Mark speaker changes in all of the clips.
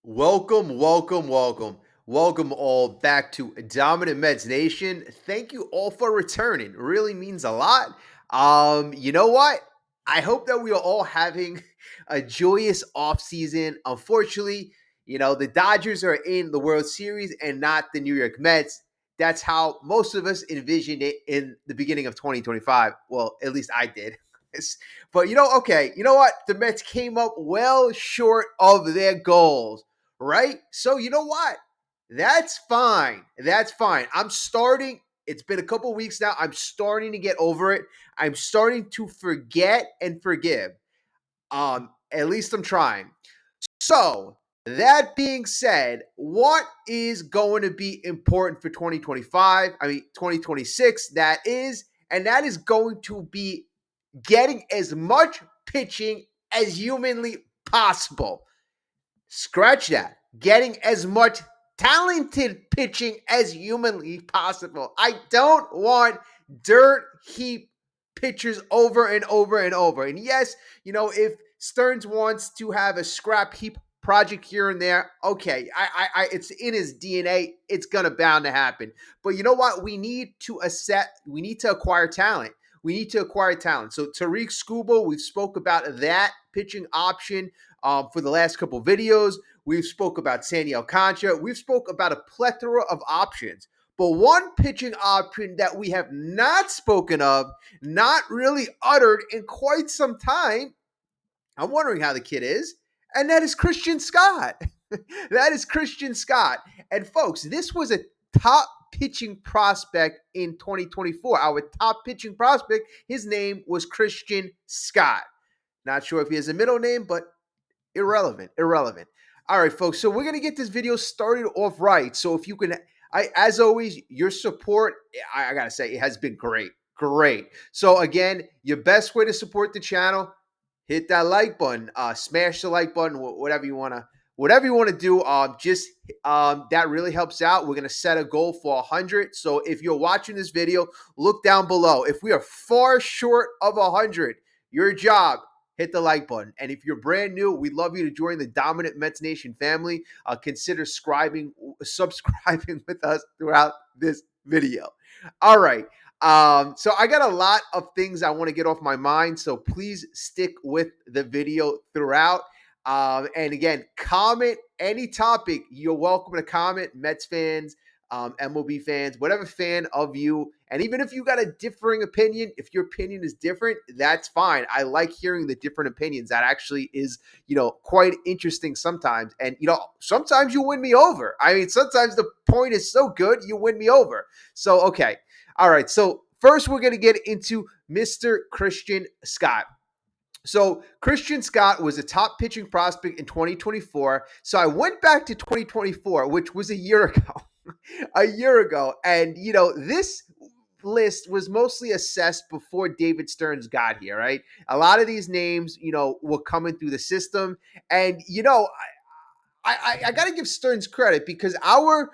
Speaker 1: Welcome, welcome, welcome. Welcome all back to Dominant Meds Nation. Thank you all for returning. It really means a lot. You know what? I hope that we are all having a joyous offseason. Unfortunately, the Dodgers are in the World Series and not the New York Mets. That's how most of us envisioned it in the beginning of 2025. Well, at least I did. But okay, you know what? The Mets came up well short of their goals, right? So you know what? That's fine. That's fine. I'm starting. It's been a couple weeks now. I'm starting to get over it. I'm starting to forget and forgive. At least I'm trying. So, that being said, what is going to be important for 2025? 2026, that is, and that is going to be getting as much pitching as humanly possible. Scratch that. Getting as much talented pitching as humanly possible. I don't want dirt heap pitchers over and over and over. And yes, if Stearns wants to have a scrap heap project here and there, okay, it's in his DNA. It's gonna bound to happen. But you know what? We need to acquire talent. We need to acquire talent. So Tariq Skubal, we've spoke about that pitching option for the last couple of videos. We've spoke about Sandy Alcantara. We've spoke about a plethora of options. But one pitching option that we have not spoken of, not really uttered in quite some time, I'm wondering how the kid is, and that is Christian Scott. That is Christian Scott. And folks, this was a top pitching prospect in 2024. Our top pitching prospect, his name was Christian Scott. Not sure if he has a middle name, but irrelevant. All right, folks. So we're gonna get this video started off right. So if you can, as always, your support, I gotta say, it has been great. So again, your best way to support the channel, hit that like button, smash the like button, whatever you wanna do. That really helps out. We're gonna set a goal for 100. So if you're watching this video, look down below. If we are far short of 100, your job, hit the like button. And if you're brand new, we'd love you to join the Dominant Mets Nation family. Consider subscribing with us throughout this video. All right. So I got a lot of things I want to get off my mind. So please stick with the video throughout. And again, comment any topic. You're welcome to comment, Mets fans, MLB fans, whatever fan of you. And even if you got a differing opinion, if your opinion is different, that's fine. I like hearing the different opinions. That actually is, quite interesting sometimes. And, sometimes you win me over. I mean, sometimes the point is so good, you win me over. So, okay. All right. So first we're going to get into Mr. Christian Scott. So Christian Scott was a top pitching prospect in 2024. So I went back to 2024, which was a year ago. And this list was mostly assessed before David Stearns got here, right? A lot of these names, were coming through the system. And, I got to give Stearns credit because our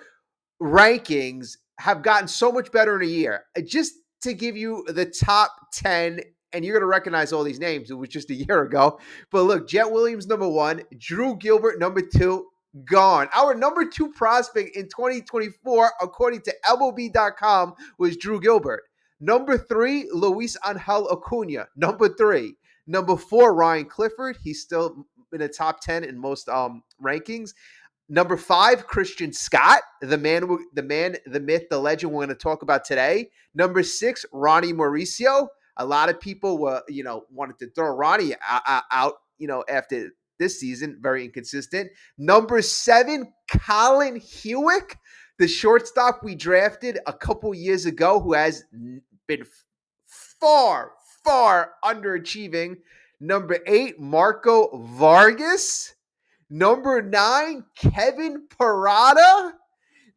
Speaker 1: rankings have gotten so much better in a year. Just to give you the top 10, and you're going to recognize all these names. It was just a year ago. But look, Jet Williams, number 1. Drew Gilbert, number 2. Gone. Our number 2 prospect in 2024, according to MLB.com, was Drew Gilbert. Number 3, Luis Angel Acuna. Number 3. Number 4, Ryan Clifford. He's still in the top 10 in most rankings. Number 5, Christian Scott, the man, the myth, the legend we're going to talk about today. Number 6, Ronnie Mauricio. A lot of people were, wanted to throw Ronnie out, after this season. Very inconsistent. Number 7, Colin Hewick, the shortstop we drafted a couple years ago, who has been far underachieving. Number 8, Marco Vargas. Number 9, Kevin Parada.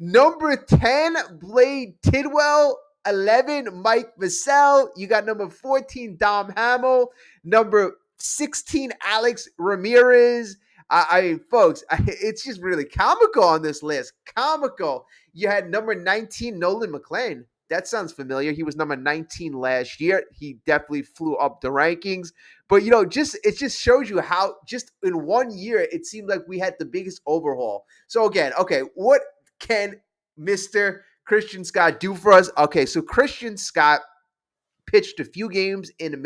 Speaker 1: Number 10, Blade Tidwell. 11, Mike Vassell. You got number 14, Dom Hamill. Number 16, Alex Ramirez. Folks, it's just really comical on this list. Comical. You had number 19, Nolan McLean. That sounds familiar. He was number 19 last year. He definitely flew up the rankings. But just it just shows you how just in 1 year it seemed like we had the biggest overhaul. So again, okay, what can Mr. Christian Scott do for us? Okay, so Christian Scott pitched a few games in the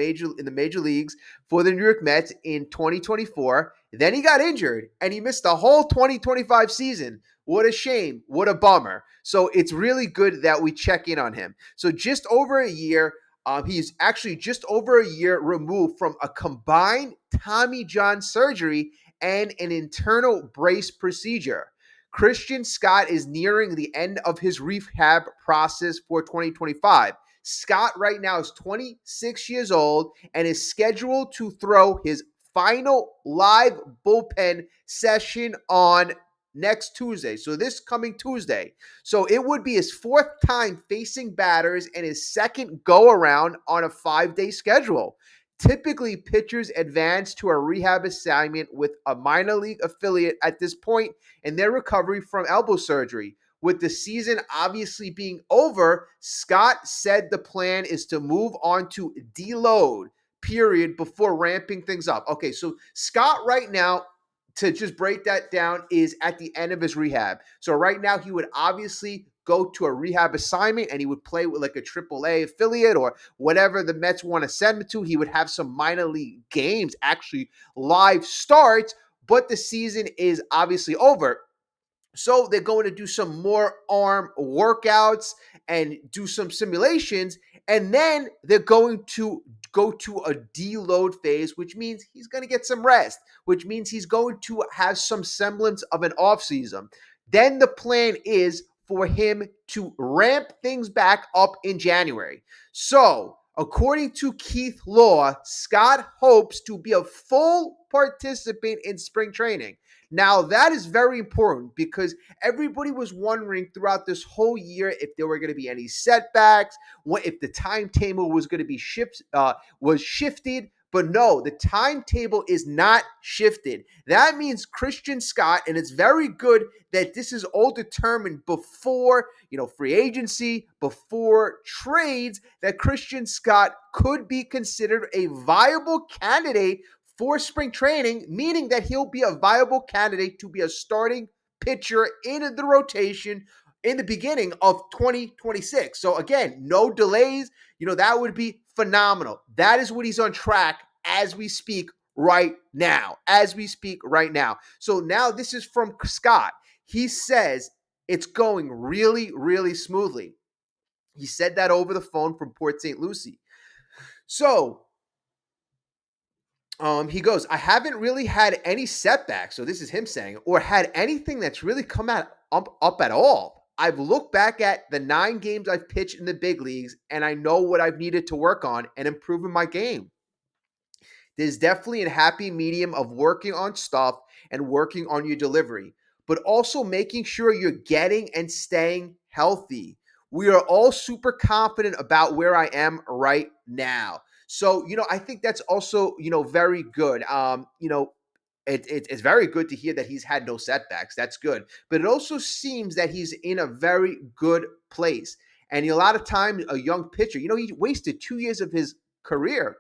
Speaker 1: major leagues for the New York Mets in 2024. Then he got injured and he missed the whole 2025 season. What a shame. What a bummer. So it's really good that we check in on him. So just over a year, he's actually just over a year removed from a combined Tommy John surgery and an internal brace procedure. Christian Scott is nearing the end of his rehab process for 2025. Scott right now is 26 years old and is scheduled to throw his final live bullpen session on next Tuesday. So this coming Tuesday. So it would be his fourth time facing batters and his second go around on a 5-day schedule. Typically, pitchers advance to a rehab assignment with a minor league affiliate at this point in their recovery from elbow surgery. With the season obviously being over, Scott said the plan is to move on to deload period before ramping things up. Okay, so Scott right now, to just break that down, is at the end of his rehab. So right now he would obviously go to a rehab assignment and he would play with like a AAA affiliate or whatever the Mets want to send him to. He would have some minor league games, actually live starts, but the season is obviously over. So they're going to do some more arm workouts and do some simulations. And then they're going to go to a deload phase, which means he's going to get some rest, which means he's going to have some semblance of an offseason. Then the plan is for him to ramp things back up in January. So, according to Keith Law, Scott hopes to be a full participant in spring training. Now, that is very important because everybody was wondering throughout this whole year if there were going to be any setbacks, if the timetable was going to be shifted. But no, the timetable is not shifted. That means Christian Scott, and it's very good that this is all determined before, free agency, before trades, that Christian Scott could be considered a viable candidate for spring training, meaning that he'll be a viable candidate to be a starting pitcher in the rotation in the beginning of 2026. So again, no delays. That would be phenomenal. That is what he's on track as we speak right now. So now this is from Scott. He says it's going really, really smoothly. He said that over the phone from Port St. Lucie. So he goes, I haven't really had any setbacks. So this is him saying, or had anything that's really come out up at all. I've looked back at the 9 games I've pitched in the big leagues, and I know what I've needed to work on and improving my game. There's definitely a happy medium of working on stuff and working on your delivery, but also making sure you're getting and staying healthy. We are all super confident about where I am right now. So, I think that's also, very good. It's very good to hear that he's had no setbacks. That's good. But it also seems that he's in a very good place. And a lot of times, a young pitcher, he wasted 2 years of his career,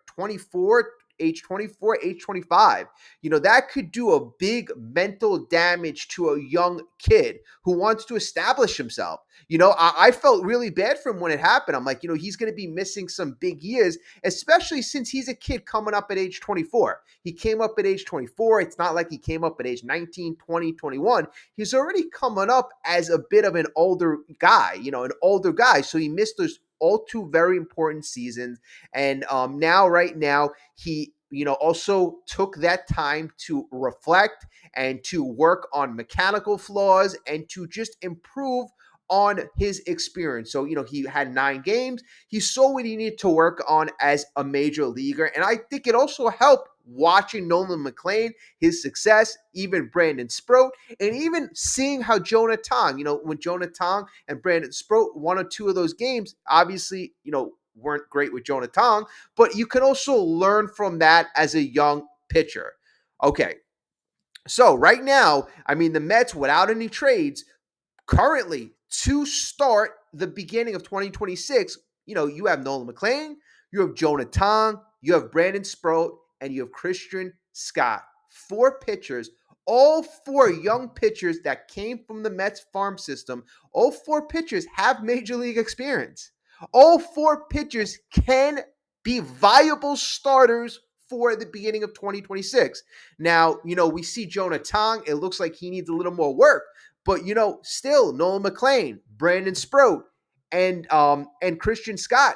Speaker 1: age 24, age 25. That could do a big mental damage to a young kid who wants to establish himself. I felt really bad for him when it happened. I'm like, he's going to be missing some big years, especially since he's a kid coming up at age 24. He came up at age 24. It's not like he came up at age 19, 20, 21. He's already coming up as a bit of an older guy, So he missed those all 2 very important seasons. And right now, he also took that time to reflect and to work on mechanical flaws and to just improve on his experience. So, he had 9 games. He saw what he needed to work on as a major leaguer. And I think it also helped watching Nolan McLean, his success, even Brandon Sproat, and even seeing how Jonah Tong, when Jonah Tong and Brandon Sproat, 1 or 2 of those games, obviously, weren't great with Jonah Tong, but you can also learn from that as a young pitcher. Okay. So right now, the Mets, without any trades, currently to start the beginning of 2026, you have Nolan McLean, you have Jonah Tong, you have Brandon Sproat, and you have Christian Scott. Four pitchers, all four young pitchers that came from the Mets farm system. All four pitchers have major league experience. All four pitchers can be viable starters for the beginning of 2026. Now, we see Jonah Tong. It looks like he needs a little more work. But, still Nolan McLean, Brandon Sproat, and Christian Scott,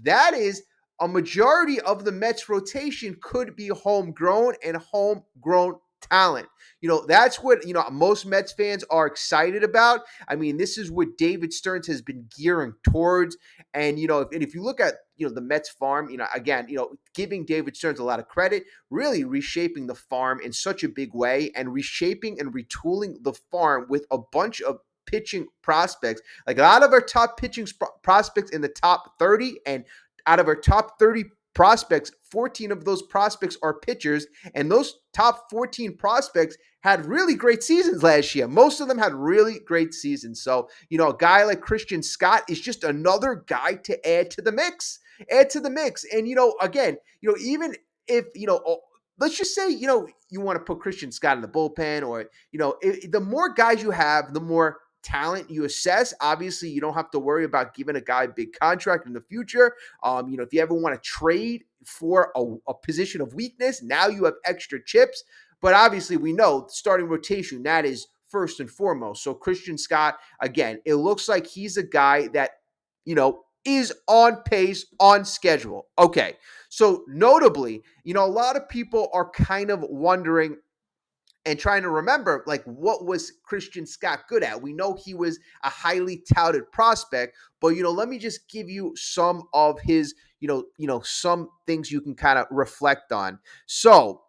Speaker 1: that is a majority of the Mets rotation could be homegrown and homegrown talent. That's what, most Mets fans are excited about. I mean, this is what David Stearns has been gearing towards. And, if you look at, the Mets farm, again, giving David Stearns a lot of credit, really reshaping the farm in such a big way and reshaping and retooling the farm with a bunch of pitching prospects. Like a lot of our top pitching prospects in the top 30, and out of our top 30 prospects, 14 of those prospects are pitchers, and those top 14 prospects had really great seasons last year. Most of them had really great seasons. So, a guy like Christian Scott is just another guy to add to the mix. And, again, even if, let's just say, you want to put Christian Scott in the bullpen, or, the more guys you have, the more talent you assess. Obviously, you don't have to worry about giving a guy a big contract in the future. If you ever want to trade for a position of weakness, now you have extra chips. But obviously, we know starting rotation, that is first and foremost. So Christian Scott, again, it looks like he's a guy that, is on pace, on schedule. Okay. So notably, a lot of people are kind of wondering and trying to remember, like, what was Christian Scott good at? We know he was a highly touted prospect, but, let me just give you some of his, some things you can kind of reflect on. So,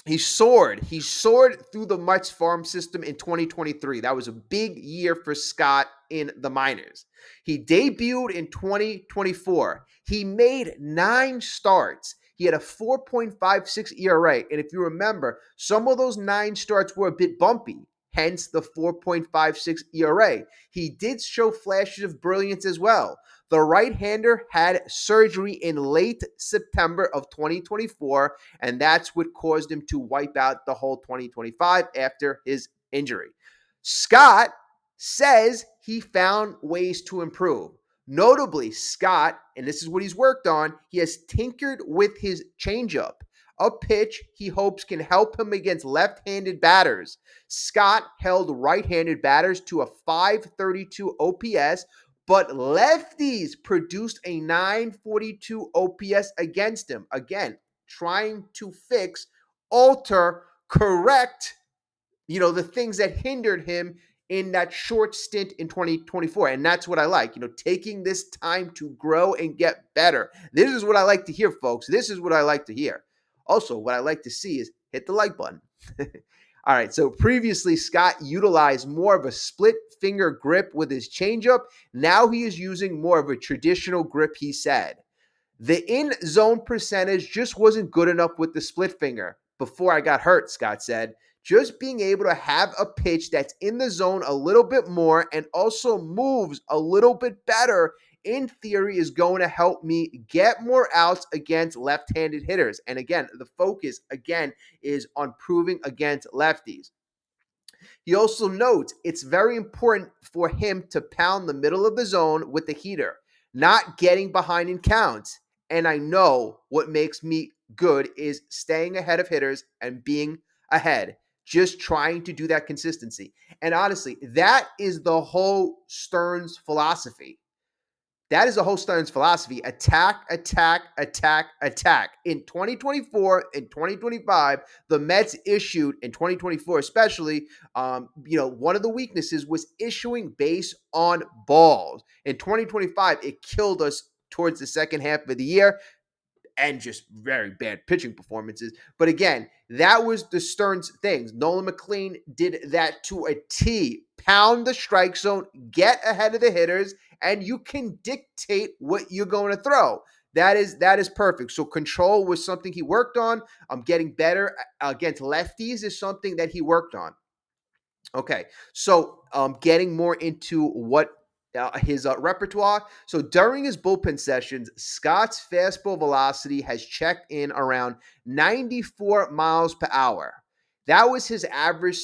Speaker 1: he soared. He soared through the Mets farm system in 2023. That was a big year for Scott in the minors. He debuted in 2024. He made 9 starts. He had a 4.56 ERA. And if you remember, some of those 9 starts were a bit bumpy, hence the 4.56 ERA. He did show flashes of brilliance as well. The right-hander had surgery in late September of 2024, and that's what caused him to wipe out the whole 2025 after his injury. Scott says he found ways to improve. Notably, Scott, and this is what he's worked on, he has tinkered with his changeup, a pitch he hopes can help him against left-handed batters. Scott held right-handed batters to a 532 OPS, but lefties produced a 942 OPS against him. Again, trying to fix, alter, correct, the things that hindered him in that short stint in 2024. And that's what I like, taking this time to grow and get better. This is what I like to hear, folks. This is what I like to hear. Also, what I like to see is hit the like button. All right, so previously, Scott utilized more of a split finger grip with his changeup. Now he is using more of a traditional grip, he said. The in-zone percentage just wasn't good enough with the split finger before I got hurt, Scott said. Just being able to have a pitch that's in the zone a little bit more and also moves a little bit better, in theory, is going to help me get more outs against left-handed hitters. And again, the focus, again, is on proving against lefties. He also notes it's very important for him to pound the middle of the zone with the heater, not getting behind in counts. And I know what makes me good is staying ahead of hitters and being ahead, just trying to do that consistency. And honestly, that is the whole Stearns philosophy. That is the whole Stearns philosophy. Attack, attack, attack, attack. In 2024 and 2025, the Mets issued, in 2024 especially, one of the weaknesses was issuing base on balls. In 2025, it killed us towards the second half of the year, and just very bad pitching performances. But again, that was the Stearns things. Nolan McLean did that to a T. Pound the strike zone, get ahead of the hitters, and you can dictate what you're going to throw. That is perfect. So control was something he worked on. Getting better against lefties is something that he worked on. Okay, so getting more into what his repertoire. So during his bullpen sessions, Scott's fastball velocity has checked in around 94 miles per hour. That was his average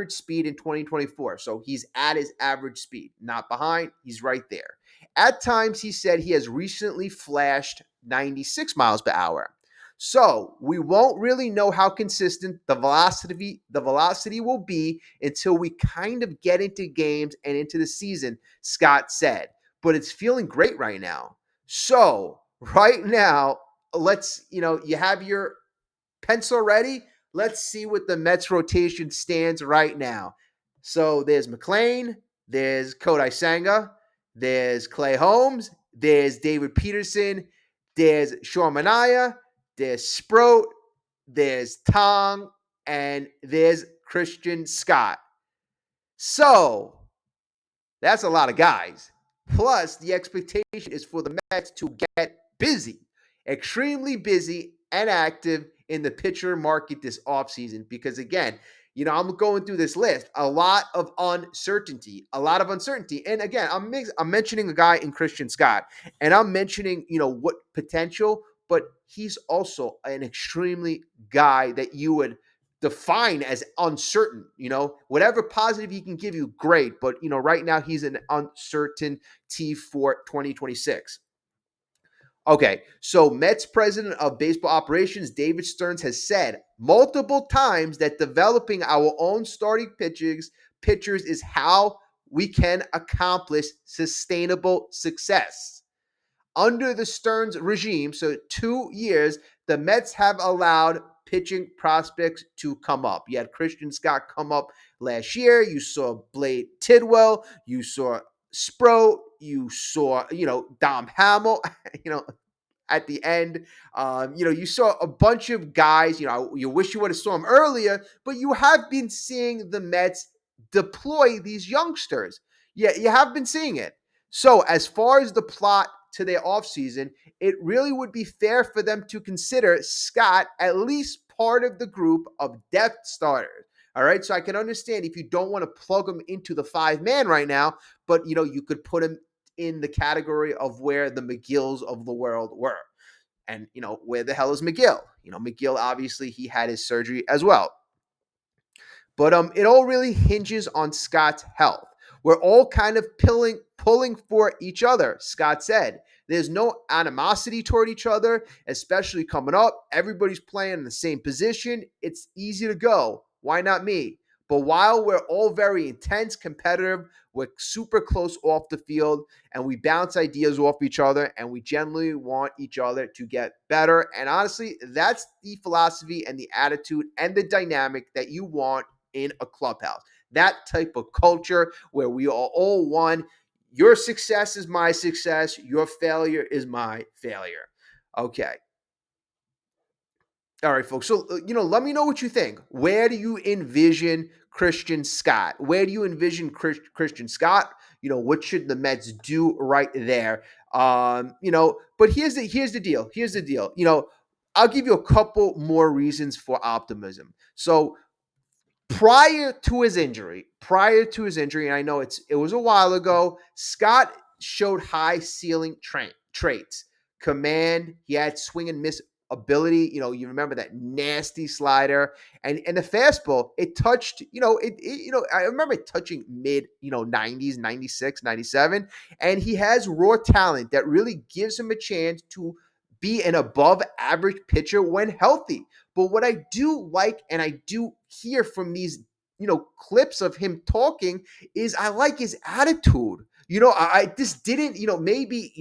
Speaker 1: speed in 2024. So he's at his average speed, not behind. He's right there. At times, he said he has recently flashed 96 miles per hour. So we won't really know how consistent the velocity will be until we kind of get into games and into the season, Scott said. But it's feeling great right now. So right now, you have your pencil ready. Let's see what the Mets rotation stands right now. So there's McLean, there's Kodai Senga, there's Clay Holmes, there's David Peterson, there's Sean Manaea, there's Sproat, there's Tong, and there's Christian Scott. So that's a lot of guys. Plus, the expectation is for the Mets to get busy, extremely busy and active in the pitcher market this offseason. Because again, I'm going through this list, a lot of uncertainty. And again, I'm mentioning a guy in Christian Scott, and I'm mentioning, what potential, but he's also an extremely guy that you would define as uncertain. Whatever positive he can give you, great. But right now he's an uncertainty for 2026. Okay, so Mets president of baseball operations David Stearns has said multiple times that developing our own starting pitchers is how we can accomplish sustainable success. Under the Stearns regime, so 2 years, the Mets have allowed pitching prospects to come up. You had Christian Scott come up last year. You saw Blade Tidwell. You saw Spro. You saw, Dom Hamill, at the end. You saw a bunch of guys. You wish you would have saw them earlier, but you have been seeing the Mets deploy these youngsters. Yeah, you have been seeing it. So as far as the plot to their offseason, it really would be fair for them to consider Scott at least part of the group of depth starters. All right. So I can understand if you don't want to plug him into the 5-man right now, but you could put him in the category of where the McGills of the world were. And, where the hell is McGill? McGill, obviously, he had his surgery as well. But it all really hinges on Scott's health. We're all kind of pulling for each other, Scott said. There's no animosity toward each other, especially coming up. Everybody's playing in the same position. It's easy to go. Why not me? But while we're all very intense, competitive, we're super close off the field, and we bounce ideas off each other, and we generally want each other to get better. And honestly, that's the philosophy and the attitude and the dynamic that you want in a clubhouse. That type of culture where we are all one. Your success is my success. Your failure is my failure. Okay. All right, folks. So, let me know what you think. Where do you envision Christian Scott? Where do you envision Christian Scott? What should the Mets do right there? But here's the deal. Here's the deal. I'll give you a couple more reasons for optimism. So, prior to his injury, and I know it was a while ago, Scott showed high ceiling traits. Command, he had swing and miss ability. You remember that nasty slider and the fastball. It touched, I remember it touching mid, 90s, 96, 97. And he has raw talent that really gives him a chance to be an above average pitcher when healthy. But what I do like, and I do hear from these, clips of him talking, is I like his attitude. I just didn't, maybe,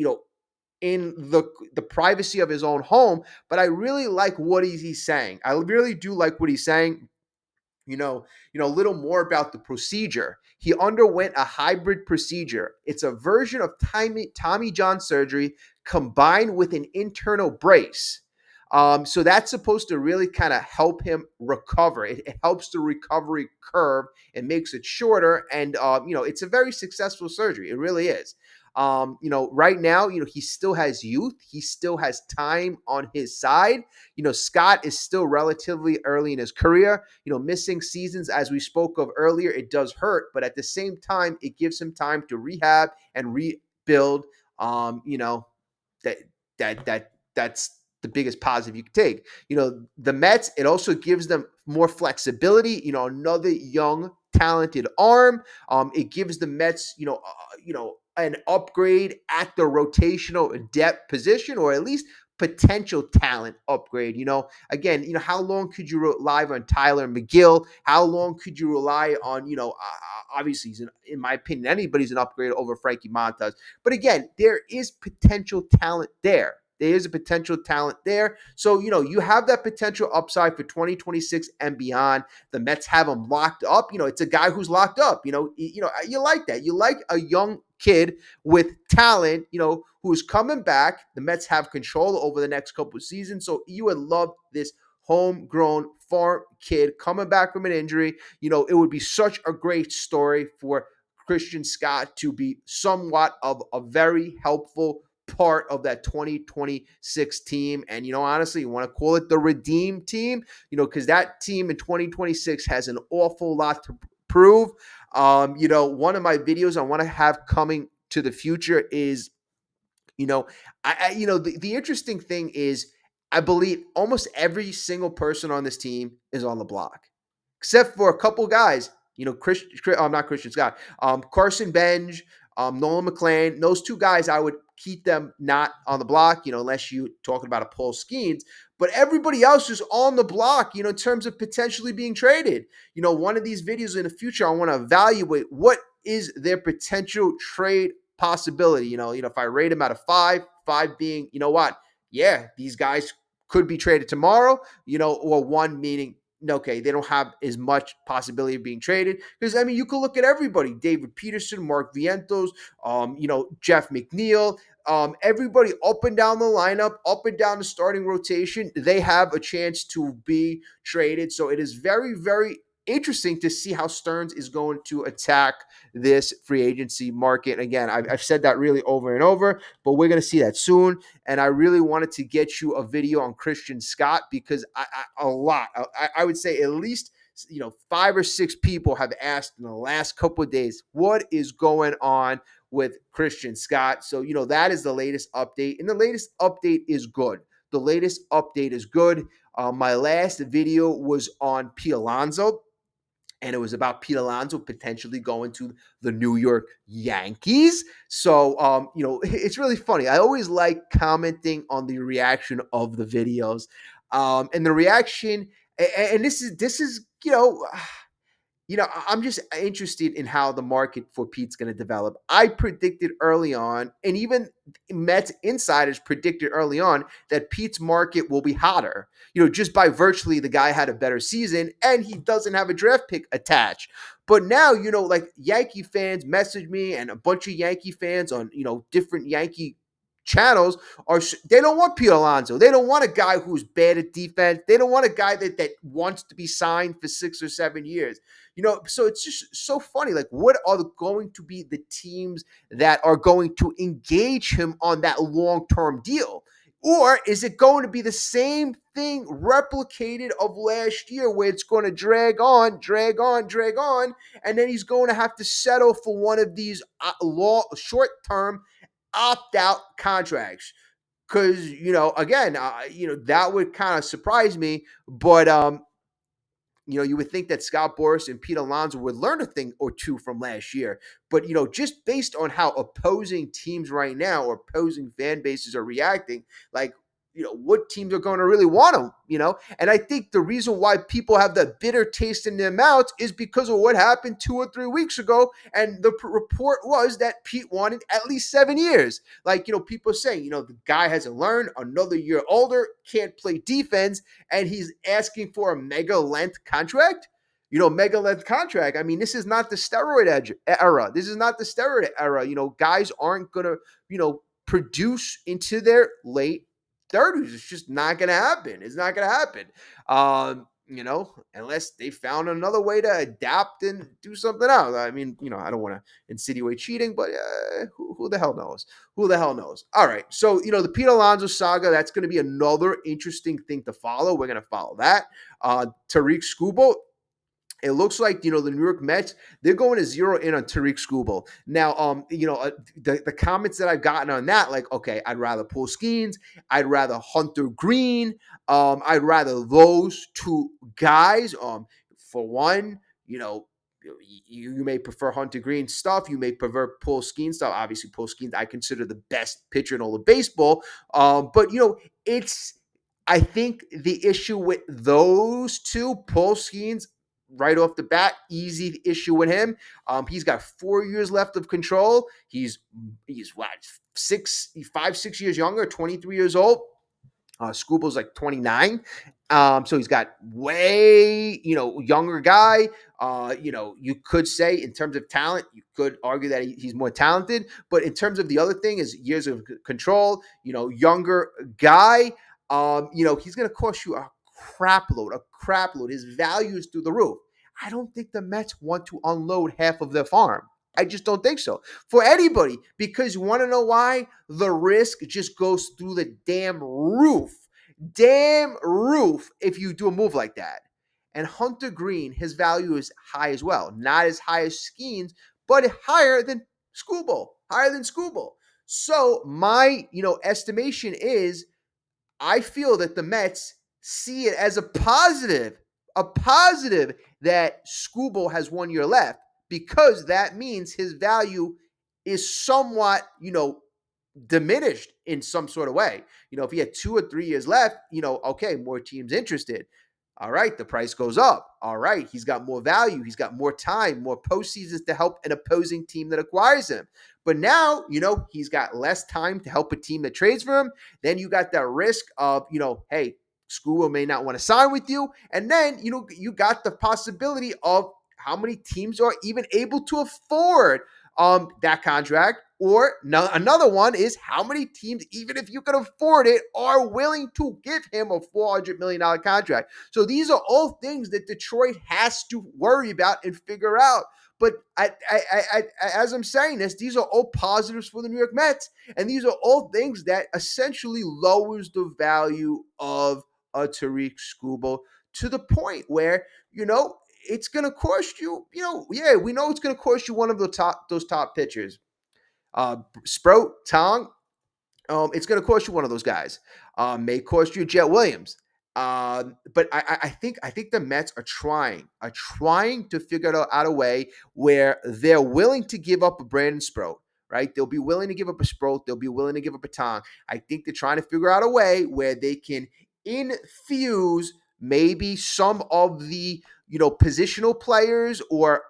Speaker 1: in the privacy of his own home, but I really like what he's saying. I really do like what he's saying. A little more about the procedure. He underwent a hybrid procedure. It's a version of Tommy John surgery combined with an internal brace. So that's supposed to really kind of help him recover. It helps the recovery curve and makes it shorter. And, it's a very successful surgery. It really is. Right now, he still has youth. He still has time on his side. Scott is still relatively early in his career. Missing seasons, as we spoke of earlier, it does hurt, but at the same time, it gives him time to rehab and rebuild. That that's the biggest positive you can take. The Mets, it also gives them more flexibility. Another young, talented arm. It gives the Mets, an upgrade at the rotational depth position, or at least potential talent upgrade. Again, how long could you rely on Tyler McGill? How long could you rely on, obviously, in my opinion, anybody's an upgrade over Frankie Montas. But again, there is potential talent there. There is a potential talent there. So, you have that potential upside for 2026 and beyond. The Mets have him locked up. It's a guy who's locked up. You like that. You like a young kid with talent, who's coming back. The Mets have control over the next couple of seasons. So you would love this homegrown farm kid coming back from an injury. It would be such a great story for Christian Scott to be somewhat of a very helpful part of that 2026 team. And, honestly, you want to call it the redeem team, because that team in 2026 has an awful lot to prove. One of my videos I want to have coming to the future is, the interesting thing is, I believe almost every single person on this team is on the block, except for a couple guys. Not Christian Scott, Carson Benj, Nolan McLean. Those two guys, I would keep them not on the block, unless you talking about a Paul Skeens. But everybody else is on the block, in terms of potentially being traded. One of these videos in the future, I want to evaluate what is their potential trade possibility. If I rate them out of five being, what? Yeah, these guys could be traded tomorrow, or one meaning, okay, they don't have as much possibility of being traded. Because, you could look at everybody: David Peterson, Mark Vientos, Jeff McNeil, everybody up and down the lineup, up and down the starting rotation, they have a chance to be traded. So it is very, very interesting to see how Stearns is going to attack this free agency market. Again, I've said that really over and over, but we're going to see that soon. And I really wanted to get you a video on Christian Scott, because I would say at least 5 or 6 people have asked in the last couple of days, what is going on with Christian Scott? So, that is the latest update. And the latest update is good. The latest update is good. My last video was on Pete Alonso, and it was about Pete Alonso potentially going to the New York Yankees. So, it's really funny. I always like commenting on the reaction of the videos. And the reaction, and this is, I'm just interested in how the market for Pete's going to develop. I predicted early on, and even Mets insiders predicted early on, that Pete's market will be hotter. Just by virtually the guy had a better season and he doesn't have a draft pick attached. But now, like Yankee fans message me, and a bunch of Yankee fans on, different Yankee channels they don't want Pete Alonso. They don't want a guy who's bad at defense. They don't want a guy that wants to be signed for 6 or 7 years. So it's just so funny. Like, what are going to be the teams that are going to engage him on that long-term deal? Or is it going to be the same thing replicated of last year, where it's going to drag on, and then he's going to have to settle for one of these short-term opt-out contracts? Because, again, that would kind of surprise me. But you would think that Scott Boras and Pete Alonso would learn a thing or two from last year. But, just based on how opposing teams right now, or opposing fan bases, are reacting, like, what teams are going to really want him, And I think the reason why people have that bitter taste in their mouths is because of what happened 2 or 3 weeks ago. And the report was that Pete wanted at least 7 years. Like, people saying, the guy hasn't learned, another year older, can't play defense, and he's asking for a mega length contract. Mega length contract. I mean, this is not the steroid era. This is not the steroid era. Guys aren't going to, produce into their late 30s. It's just not going to happen. It's not going to happen. unless they found another way to adapt and do something else. I mean, I don't want to insinuate cheating, but who the hell knows? Who the hell knows? All right. So, the Pete Alonso saga, that's going to be another interesting thing to follow. We're going to follow that. Tariq Skubal, it looks like the New York Mets, they're going to zero in on Tariq Skubal. Now, the comments that I've gotten on that, like, okay, I'd rather Paul Skeens, I'd rather Hunter Green, I'd rather those two guys. For one, you may prefer Hunter Green stuff, you may prefer Paul Skeens stuff. Obviously, Paul Skeens I consider the best pitcher in all of baseball. But it's. I think the issue with those two, Paul Skeens, right off the bat, easy issue with him. He's got 4 years left of control. He's what, 6 younger, 23 years old. Scubal's like 29. So he's got way, younger guy. You could say in terms of talent, you could argue that he's more talented. But in terms of the other thing is years of control, younger guy, he's going to cost you a crap load. His value is through the roof. I don't think the Mets want to unload half of their farm. I just don't think so for anybody, because you want to know why? The risk just goes through the damn roof. Damn roof if you do a move like that. And Hunter Green, his value is high as well. Not as high as Skeens, but higher than Skubal. So my, estimation is I feel that the Mets see it as a positive that Skubal has 1 year left, because that means his value is somewhat, diminished in some sort of way. If he had 2 or 3 years left, okay, more teams interested. All right, the price goes up. All right, he's got more value. He's got more time, more postseasons to help an opposing team that acquires him. But now, he's got less time to help a team that trades for him. Then you got that risk of, hey, Skubal may not want to sign with you. And then, you got the possibility of how many teams are even able to afford that contract. Or another one is how many teams, even if you can afford it, are willing to give him a $400 million contract. So these are all things that Detroit has to worry about and figure out. But as I'm saying this, these are all positives for the New York Mets. And these are all things that essentially lowers the value of a Tariq Skubal to the point where, it's going to cost you, we know it's going to cost you one of those top pitchers. Sprout, Tong, it's going to cost you one of those guys. May cost you Jet Williams. But I think the Mets are trying to figure out a way where they're willing to give up a Brandon Sprout, right? They'll be willing to give up a Sprout. They'll be willing to give up a Tong. I think they're trying to figure out a way where they can infuse maybe some of the, positional players or,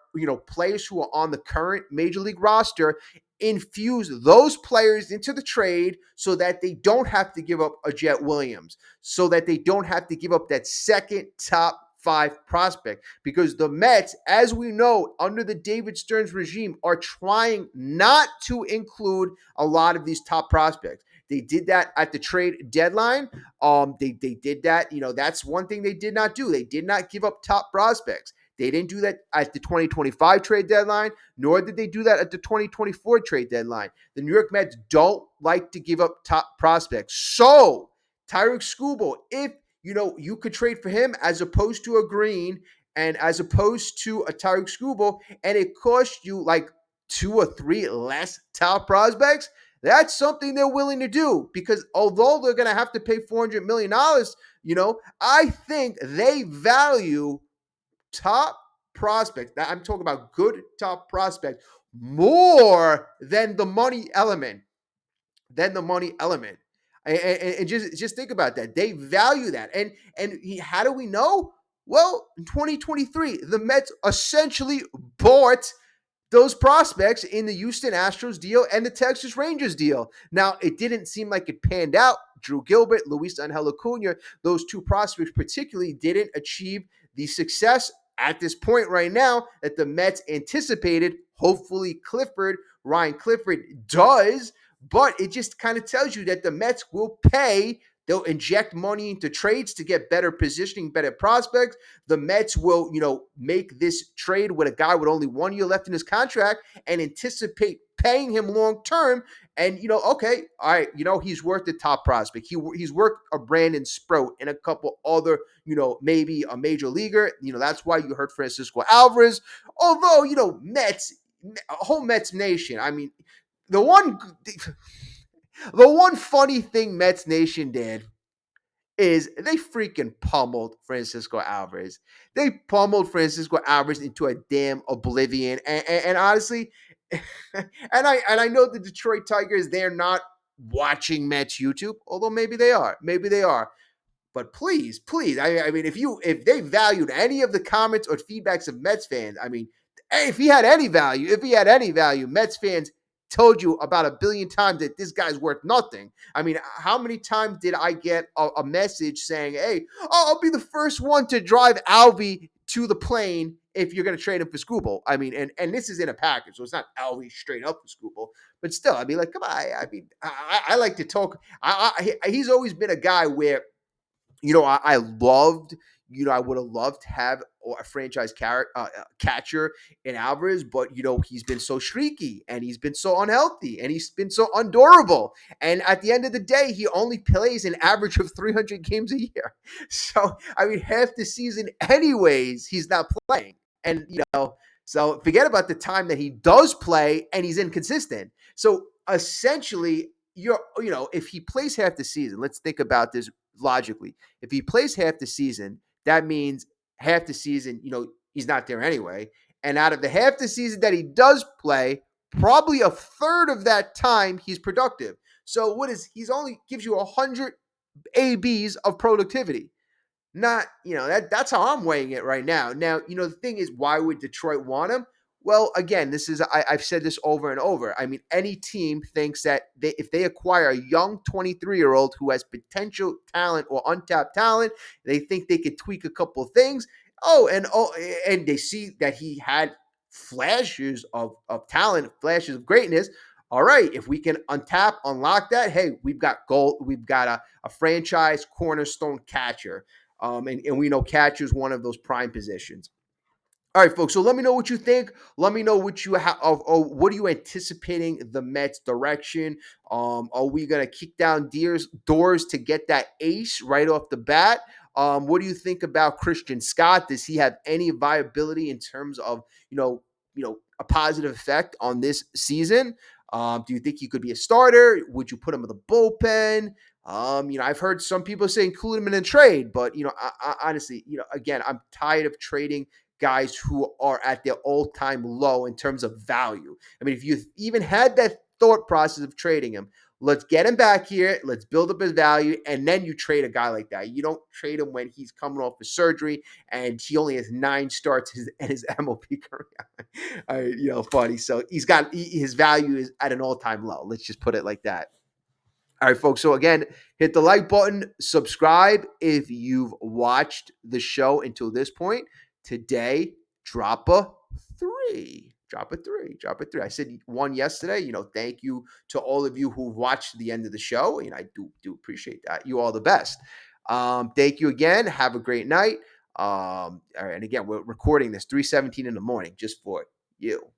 Speaker 1: players who are on the current major league roster, infuse those players into the trade so that they don't have to give up a Jet Williams, so that they don't have to give up that second top 5 prospect, because the Mets, as we know, under the David Stearns regime, are trying not to include a lot of these top prospects. They did that at the trade deadline. They did that. That's one thing they did not do. They did not give up top prospects. They didn't do that at the 2025 trade deadline, nor did they do that at the 2024 trade deadline. The New York Mets don't like to give up top prospects. So, Tariq Skubal, if you could trade for him as opposed to a Green and as opposed to a Tariq Skubal, and it cost you like 2 or 3 less top prospects, that's something they're willing to do, because although they're going to have to pay $400 million, I think they value top prospects, I'm talking about good top prospects, more than the money element. And just think about that. They value that. And how do we know? Well, in 2023, the Mets essentially bought those prospects in the Houston Astros deal and the Texas Rangers deal. Now, it didn't seem like it panned out. Drew Gilbert, Luis Angel Acuna, those two prospects particularly didn't achieve the success at this point right now that the Mets anticipated. Hopefully Ryan Clifford does, but it just kind of tells you that the Mets will pay They'll inject money into trades to get better positioning, better prospects. The Mets will, make this trade with a guy with only 1 year left in his contract and anticipate paying him long term. And okay, all right, he's worth the top prospect. He's worth a Brandon Sprout and a couple other, maybe a major leaguer. That's why you heard Francisco Alvarez. Although Mets, whole Mets nation. I mean, the one, the one funny thing Mets nation did is they freaking pummeled Francisco Alvarez. They pummeled Francisco Alvarez into a damn oblivion. And honestly, and I know the Detroit Tigers, they're not watching Mets YouTube, although maybe they are. Maybe they are. But please, I mean, if they valued any of the comments or feedbacks of Mets fans, I mean, if he had any value, Mets fans told you about a billion times that this guy's worth nothing. I mean, how many times did I get a message saying, "Hey, I'll be the first one to drive Alvy to the plane if you're going to trade him for Scooble." I mean, and this is in a package, so it's not Alvy straight up for Scooble, but still, I mean, like, come on. I mean, I like to talk. He's always been a guy where I loved, I would have loved to have a franchise catcher in Alvarez, but he's been so streaky and he's been so unhealthy and he's been so undurable. And at the end of the day, he only plays an average of 300 games a year. So I mean, half the season, anyways, he's not playing. And so forget about the time that he does play and he's inconsistent. So essentially, if he plays half the season, let's think about this logically. If he plays half the season, that means half the season, he's not there anyway. And out of the half the season that he does play, probably a third of that time he's productive. So he's only gives you 100 ABs of productivity. Not, that's how I'm weighing it right now. Now, the thing is, why would Detroit want him? Well, again, I've said this over and over. I mean, any team thinks that if they acquire a young 23-year-old who has potential talent or untapped talent, they think they could tweak a couple of things. And they see that he had flashes of talent, flashes of greatness. All right, if we can unlock that, hey, we've got gold. We've got a franchise cornerstone catcher. And we know catcher is one of those prime positions. All right, folks. So let me know what you think. Let me know what you have. What are you anticipating the Mets' direction? Are we gonna kick down doors to get that ace right off the bat? What do you think about Christian Scott? Does he have any viability in terms of a positive effect on this season? Do you think he could be a starter? Would you put him in the bullpen? I've heard some people say include him in a trade, but honestly, again, I'm tired of trading guys who are at their all-time low in terms of value. I mean, if you even had that thought process of trading him, let's get him back here, let's build up his value, and then you trade a guy like that. You don't trade him when he's coming off of surgery and he only has 9 starts in his MLB career. Funny. So his value is at an all-time low. Let's just put it like that. All right, folks. So again, hit the like button, subscribe if you've watched the show until this point. Today, drop a 3. Drop a 3. Drop a 3. I said 1 yesterday. Thank you to all of you who watched the end of the show. I do appreciate that. You all the best. Thank you again. Have a great night. All right, and again, we're recording this 3:17 in the morning just for you.